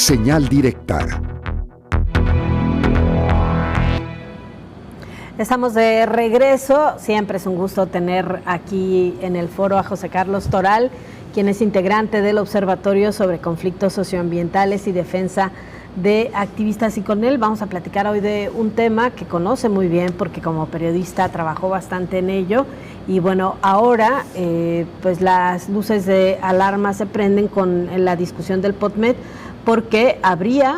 Señal directa. Estamos de regreso. Siempre es un gusto tener aquí en el foro a José Carlos Toral, quien es integrante del Observatorio sobre Conflictos Socioambientales y Defensa de Activistas. Y con él vamos a platicar hoy de un tema que conoce muy bien porque como periodista trabajó bastante en ello. Y bueno, ahora pues las luces de alarma se prenden con la discusión del POTMED, porque habría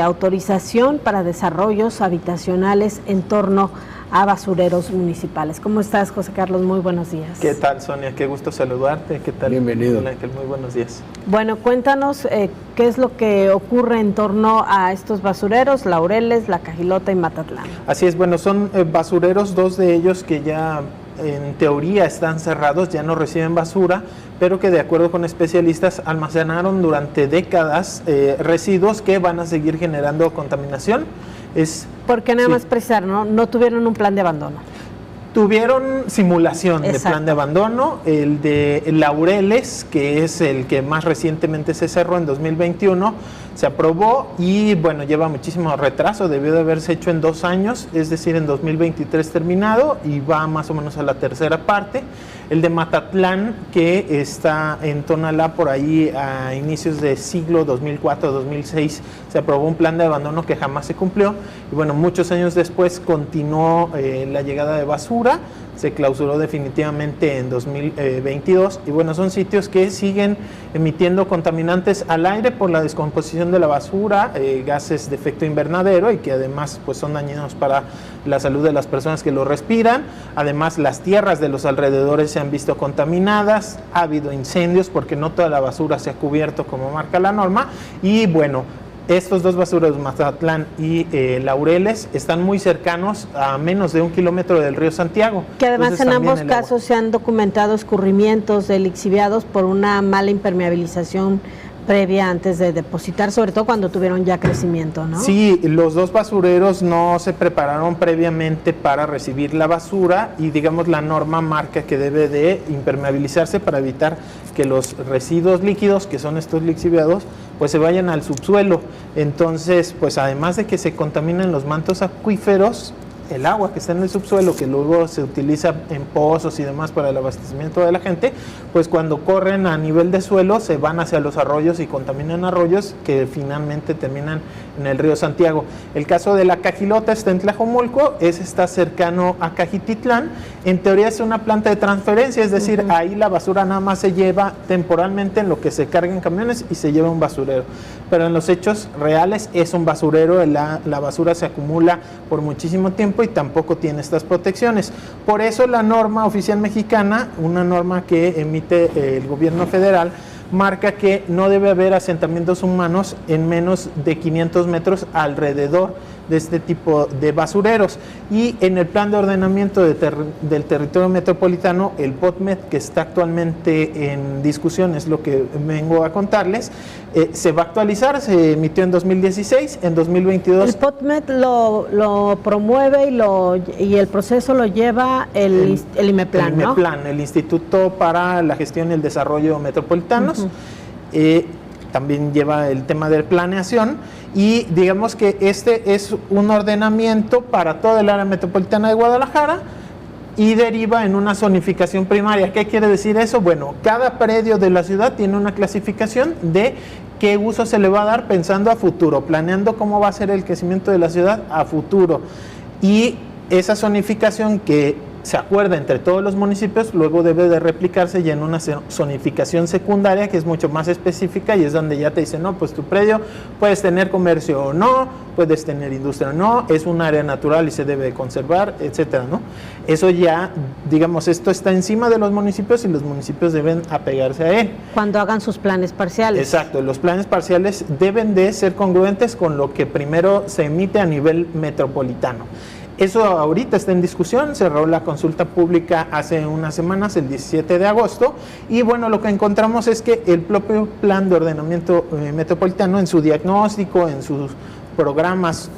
autorización para desarrollos habitacionales en torno a basureros municipales. ¿Cómo estás, José Carlos? Muy buenos días. ¿Qué tal, Sonia? Qué gusto saludarte. ¿Qué tal? Bienvenido. Hola, Ángel. Muy buenos días. Bueno, cuéntanos qué es lo que ocurre en torno a estos basureros, Laureles, La Cajilota y Matatlán. Así es, bueno, son basureros, dos de ellos que ya en teoría están cerrados, ya no reciben basura, pero que de acuerdo con especialistas almacenaron durante décadas residuos que van a seguir generando contaminación. Porque nada más precisar, no tuvieron un plan de abandono. Tuvieron simulación. Exacto. De plan de abandono, el de Laureles, que es el que más recientemente se cerró en 2021, se aprobó y bueno, lleva muchísimo retraso, debió de haberse hecho en 2 años, es decir, en 2023 terminado y va más o menos a la tercera parte. El de Matatlán, que está en Tonalá, por ahí a inicios de siglo 2004-2006, se aprobó un plan de abandono que jamás se cumplió. Y bueno, muchos años después continuó la llegada de basura, se clausuró definitivamente en 2022. Y bueno, son sitios que siguen emitiendo contaminantes al aire por la descomposición de la basura, gases de efecto invernadero y que además pues son dañinos para la salud de las personas que lo respiran. Además, las tierras de los alrededores se han visto contaminadas, ha habido incendios porque no toda la basura se ha cubierto como marca la norma. Y bueno, estos dos basureros, Matatlán y Laureles, están muy cercanos, a menos de 1 kilómetro del río Santiago. Que además en ambos casos se han documentado escurrimientos de lixiviados por una mala impermeabilización previa antes de depositar, sobre todo cuando tuvieron ya crecimiento, ¿no? Sí, los dos basureros no se prepararon previamente para recibir la basura y digamos la norma marca que debe de impermeabilizarse para evitar que los residuos líquidos, que son estos lixiviados, pues se vayan al subsuelo. Entonces, pues además de que se contaminan los mantos acuíferos, el agua que está en el subsuelo, que luego se utiliza en pozos y demás para el abastecimiento de la gente, pues cuando corren a nivel de suelo se van hacia los arroyos y contaminan arroyos que finalmente terminan en el río Santiago. El caso de La Cajilota está en Tlajomulco, está cercano a Cajititlán. En teoría es una planta de transferencia, es decir, ahí la basura nada más se lleva temporalmente en lo que se carga en camiones y se lleva un basurero. Pero en los hechos reales es un basurero, la basura se acumula por muchísimo tiempo y tampoco tiene estas protecciones. Por eso la norma oficial mexicana, una norma que emite el gobierno federal, marca que no debe haber asentamientos humanos en menos de 500 metros alrededor de este tipo de basureros. Y en el plan de ordenamiento del territorio metropolitano, el POTMED, que está actualmente en discusión, es lo que vengo a contarles, se va a actualizar, se emitió en 2016, en 2022. El POTMED lo promueve y el proceso lo lleva el IMEPLAN, ¿no? El IMEPLAN, el Instituto para la Gestión y el Desarrollo Metropolitanos. También lleva el tema de planeación y digamos que este es un ordenamiento para toda el área metropolitana de Guadalajara y deriva en una zonificación primaria. ¿Qué quiere decir eso? Bueno, cada predio de la ciudad tiene una clasificación de qué uso se le va a dar pensando a futuro, planeando cómo va a ser el crecimiento de la ciudad a futuro. Y esa zonificación que se acuerda entre todos los municipios, luego debe de replicarse ya en una zonificación secundaria que es mucho más específica y es donde ya te dicen, no, pues tu predio puedes tener comercio o no, puedes tener industria o no, es un área natural y se debe conservar, etcétera, ¿no? Eso ya, digamos, esto está encima de los municipios y los municipios deben apegarse a él. Cuando hagan sus planes parciales. Exacto, los planes parciales deben de ser congruentes con lo que primero se emite a nivel metropolitano. Eso ahorita está en discusión, cerró la consulta pública hace unas semanas, el 17 de agosto, y bueno, lo que encontramos es que el propio plan de ordenamiento metropolitano en su diagnóstico, en sus programas,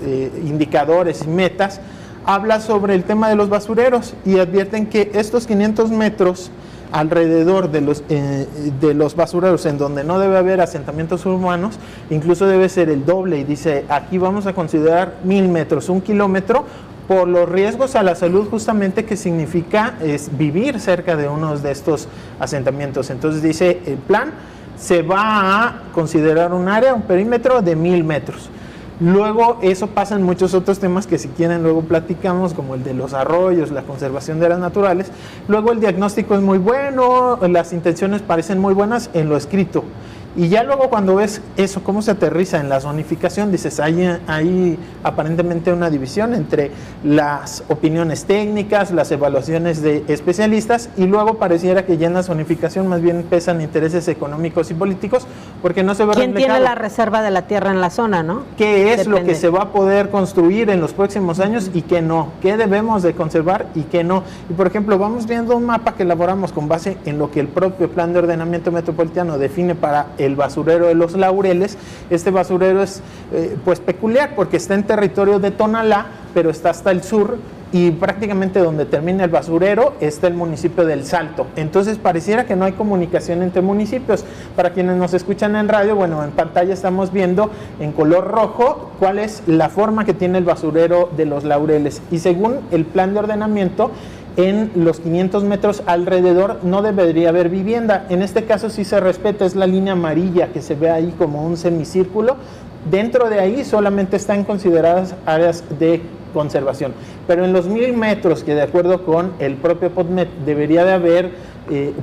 indicadores y metas, habla sobre el tema de los basureros y advierten que estos 500 metros alrededor de los basureros en donde no debe haber asentamientos humanos, incluso debe ser el doble, y dice, aquí vamos a considerar 1000 metros, 1 kilómetro, por los riesgos a la salud justamente que significa vivir cerca de uno de estos asentamientos. Entonces dice, el plan se va a considerar un área, un perímetro de 1000 metros. Luego eso pasa en muchos otros temas que si quieren luego platicamos, como el de los arroyos, la conservación de áreas naturales. Luego el diagnóstico es muy bueno, las intenciones parecen muy buenas en lo escrito. Y ya luego cuando ves eso, cómo se aterriza en la zonificación, dices, hay aparentemente una división entre las opiniones técnicas, las evaluaciones de especialistas, y luego pareciera que ya en la zonificación más bien pesan intereses económicos y políticos, porque no se ve reflejado. ¿Quién tiene la reserva de la tierra en la zona, no? ¿Qué es lo que se va a poder construir en los próximos años y qué no? ¿Qué debemos de conservar y qué no? Y por ejemplo, vamos viendo un mapa que elaboramos con base en lo que el propio Plan de Ordenamiento Metropolitano define para el basurero de Los Laureles. Este basurero es pues peculiar porque está en territorio de Tonalá, pero está hasta el sur, y prácticamente donde termina el basurero está el municipio del Salto. Entonces pareciera que no hay comunicación entre municipios. Para quienes nos escuchan en radio, bueno, en pantalla estamos viendo en color rojo cuál es la forma que tiene el basurero de Los Laureles, y según el plan de ordenamiento, en los 500 metros alrededor no debería haber vivienda. En este caso sí se respeta, es la línea amarilla que se ve ahí como un semicírculo. Dentro de ahí solamente están consideradas áreas de conservación, pero en los 1000 metros que de acuerdo con el propio PODMET debería de haber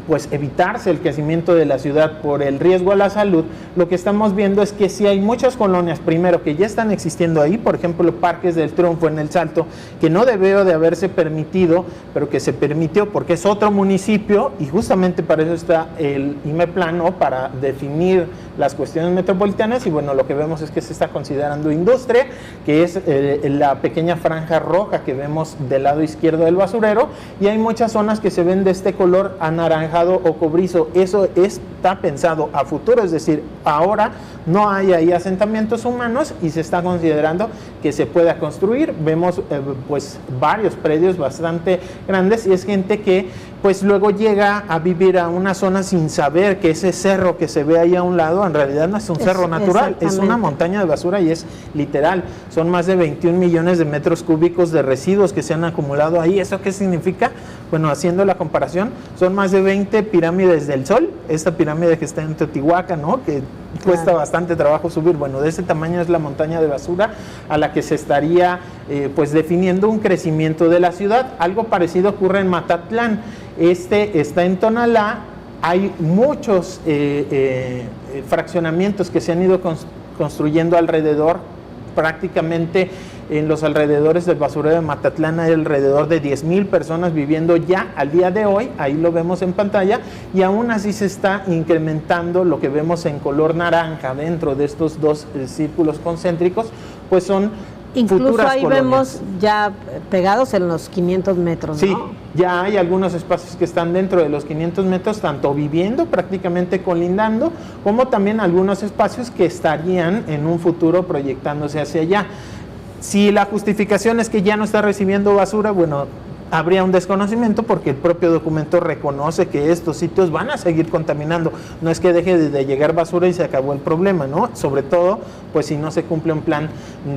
pues evitarse el crecimiento de la ciudad por el riesgo a la salud, lo que estamos viendo es que si hay muchas colonias, primero, que ya están existiendo ahí, por ejemplo, Parques del Triunfo en el Salto, que no debió de haberse permitido, pero que se permitió porque es otro municipio, y justamente para eso está el IMEPLAN, ¿no? Para definir las cuestiones metropolitanas, y bueno, lo que vemos es que se está considerando industria, que es la pequeña franja roja que vemos del lado izquierdo del basurero, y hay muchas zonas que se ven de este color anaranjado o cobrizo. Eso está pensado a futuro, es decir, ahora no hay ahí asentamientos humanos y se está considerando que se pueda construir. Vemos pues varios predios bastante grandes, y es gente que pues luego llega a vivir a una zona sin saber que ese cerro que se ve ahí a un lado en realidad no es un cerro natural, es una montaña de basura, y es literal, son más de 21 millones de metros cúbicos de residuos que se han acumulado ahí. ¿Eso qué significa? Bueno, haciendo la comparación, son más de 20 pirámides del Sol, esta pirámide que está en Teotihuacán, ¿no? Que cuesta bastante trabajo subir. Bueno, de ese tamaño es la montaña de basura a la que se estaría pues definiendo un crecimiento de la ciudad. Algo parecido ocurre en Matatlán. Este está en Tonalá. Hay muchos fraccionamientos que se han ido construyendo alrededor. Prácticamente en los alrededores del basurero de Matatlán hay alrededor de 10,000 personas viviendo ya al día de hoy, ahí lo vemos en pantalla, y aún así se está incrementando. Lo que vemos en color naranja dentro de estos dos círculos concéntricos, pues son incluso ahí colonias. Vemos ya pegados en los 500 metros, ¿no? Sí, ya hay algunos espacios que están dentro de los 500 metros, tanto viviendo, prácticamente colindando, como también algunos espacios que estarían en un futuro proyectándose hacia allá. Si la justificación es que ya no está recibiendo basura, bueno, habría un desconocimiento, porque el propio documento reconoce que estos sitios van a seguir contaminando. No es que deje de llegar basura y se acabó el problema, ¿no? Sobre todo, pues si no se cumple un plan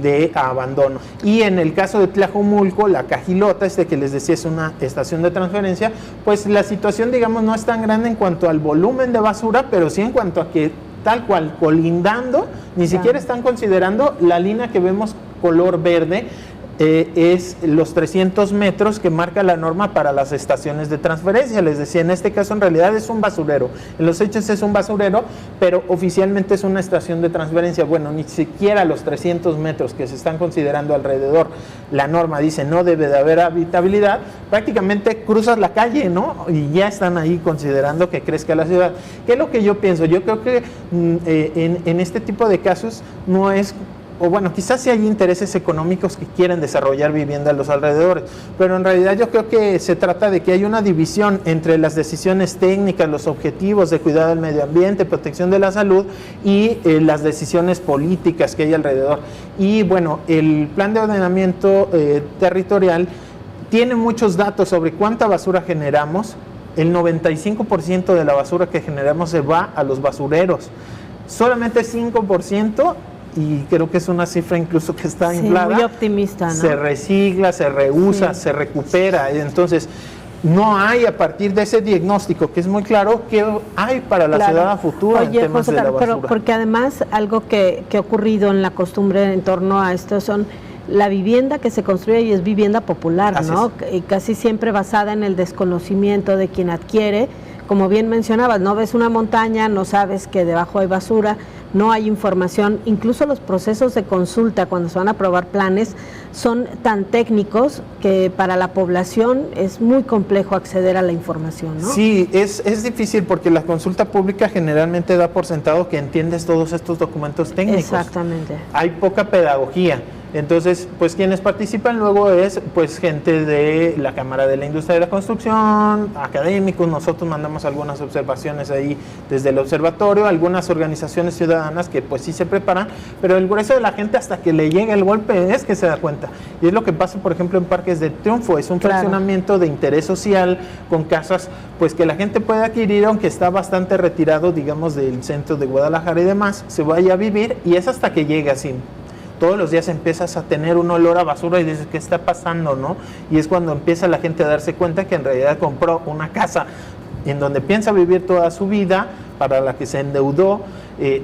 de abandono. Y en el caso de Tlajomulco, la Cajilota, que les decía es una estación de transferencia, pues la situación, digamos, no es tan grande en cuanto al volumen de basura, pero sí en cuanto a que tal cual, colindando, ni siquiera están considerando la línea que vemos color verde, es los 300 metros que marca la norma para las estaciones de transferencia. Les decía, en este caso en realidad es un basurero, en los hechos es un basurero, pero oficialmente es una estación de transferencia. Bueno, ni siquiera los 300 metros que se están considerando alrededor, la norma dice no debe de haber habitabilidad. Prácticamente cruzas la calle, ¿no? Y ya están ahí considerando que crezca la ciudad. ¿Qué es lo que yo pienso? Yo creo que en este tipo de casos no es, o bueno, quizás sí hay intereses económicos que quieren desarrollar vivienda a los alrededores, pero en realidad yo creo que se trata de que hay una división entre las decisiones técnicas, los objetivos de cuidado del medio ambiente, protección de la salud, y las decisiones políticas que hay alrededor. Y bueno, el plan de ordenamiento territorial tiene muchos datos sobre cuánta basura generamos, el 95% de la basura que generamos se va a los basureros. Solamente 5%, y creo que es una cifra incluso que está inflada, muy optimista, ¿no? Se recicla, se reusa, se recupera. Entonces, no hay, a partir de ese diagnóstico, que es muy claro, que hay para la ciudad futura en temas José, de la basura. pero porque además algo que ha ocurrido en la costumbre en torno a esto son la vivienda que se construye y es vivienda popular, ¿no? Y casi siempre basada en el desconocimiento de quien adquiere. Como bien mencionabas, no ves una montaña, no sabes que debajo hay basura, no hay información. Incluso los procesos de consulta cuando se van a aprobar planes son tan técnicos que para la población es muy complejo acceder a la información, ¿no? Sí, es difícil porque la consulta pública generalmente da por sentado que entiendes todos estos documentos técnicos. Exactamente. Hay poca pedagogía. Entonces, pues quienes participan luego es pues gente de la Cámara de la Industria de la Construcción, académicos. Nosotros mandamos algunas observaciones ahí desde el observatorio, algunas organizaciones ciudadanas que pues sí se preparan, pero el grueso de la gente hasta que le llega el golpe es que se da cuenta. Y es lo que pasa, por ejemplo, en Parques del Triunfo, es un fraccionamiento de interés social con casas pues que la gente puede adquirir, aunque está bastante retirado, digamos, del centro de Guadalajara y demás, se vaya a vivir, y es hasta que llega así. Todos los días empiezas a tener un olor a basura y dices, ¿qué está pasando, no? Y es cuando empieza la gente a darse cuenta que en realidad compró una casa en donde piensa vivir toda su vida, para la que se endeudó,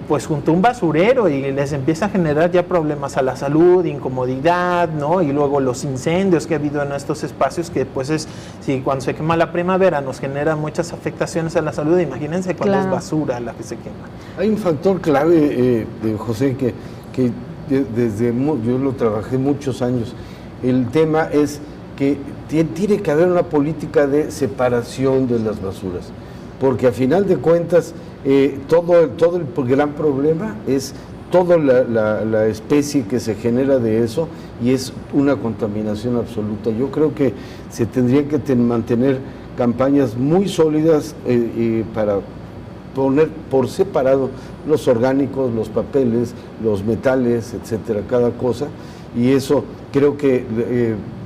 pues junto a un basurero, y les empieza a generar ya problemas a la salud, incomodidad, ¿no? Y luego los incendios que ha habido en estos espacios, que pues es, si cuando se quema la primavera nos genera muchas afectaciones a la salud, imagínense cuando es basura la que se quema. Hay un factor clave, José, que yo lo trabajé muchos años. El tema es que tiene que haber una política de separación de las basuras, porque a final de cuentas todo el gran problema es toda la especie que se genera de eso, y es una contaminación absoluta. Yo creo que se tendrían que mantener campañas muy sólidas para poner por separado los orgánicos, los papeles, los metales, etcétera, cada cosa, y eso creo que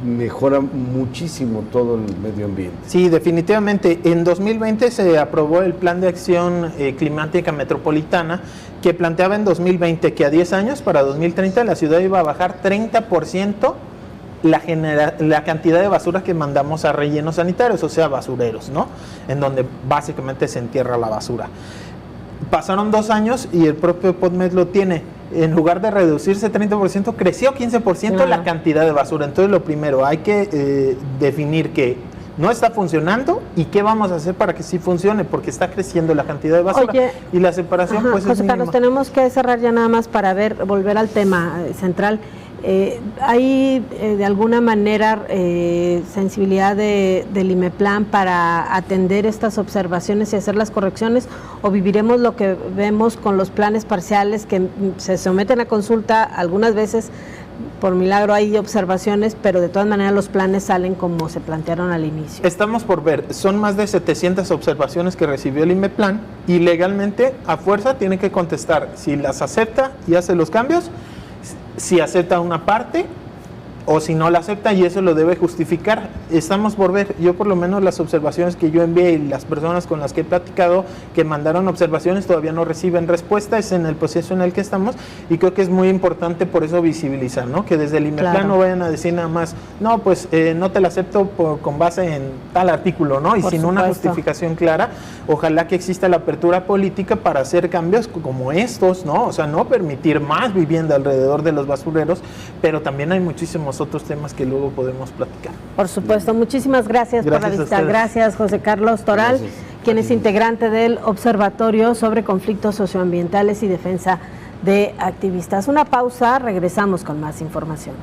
mejora muchísimo todo el medio ambiente. Sí, definitivamente. En 2020 se aprobó el Plan de Acción Climática Metropolitana, que planteaba en 2020 que a 10 años, para 2030, la ciudad iba a bajar 30% la cantidad de basura que mandamos a rellenos sanitarios, o sea, basureros, ¿no? En donde básicamente se entierra la basura. Pasaron 2 años y el propio PodMed lo tiene. En lugar de reducirse 30%, creció 15% la cantidad de basura. Entonces, lo primero, hay que definir que no está funcionando y qué vamos a hacer para que sí funcione, porque está creciendo la cantidad de basura. Oye, y la separación pues José es mínima. Carlos, tenemos que cerrar ya nada más para volver al tema central. ¿Hay de alguna manera sensibilidad del IMEPLAN para atender estas observaciones y hacer las correcciones, o viviremos lo que vemos con los planes parciales que se someten a consulta? Algunas veces por milagro hay observaciones, pero de todas maneras los planes salen como se plantearon al inicio. Estamos por ver, son más de 700 observaciones que recibió el IMEPLAN, y legalmente a fuerza tiene que contestar si las acepta y hace los cambios, si acepta una parte o si no la acepta, y eso lo debe justificar. Estamos por ver, yo por lo menos las observaciones que yo envié y las personas con las que he platicado que mandaron observaciones todavía no reciben respuesta, es en el proceso en el que estamos, y creo que es muy importante por eso visibilizar, ¿no? Que desde el IMEPLAN no vayan a decir nada más, no, pues no te la acepto con base en tal artículo, ¿no? Y sin una justificación clara. Ojalá que exista la apertura política para hacer cambios como estos, ¿no? O sea, no permitir más vivienda alrededor de los basureros, pero también hay muchísimos otros temas que luego podemos platicar. Por supuesto, muchísimas gracias por la visita. Gracias, José Carlos Toral, quien es integrante del Observatorio sobre Conflictos Socioambientales y Defensa de Activistas. Una pausa, regresamos con más información.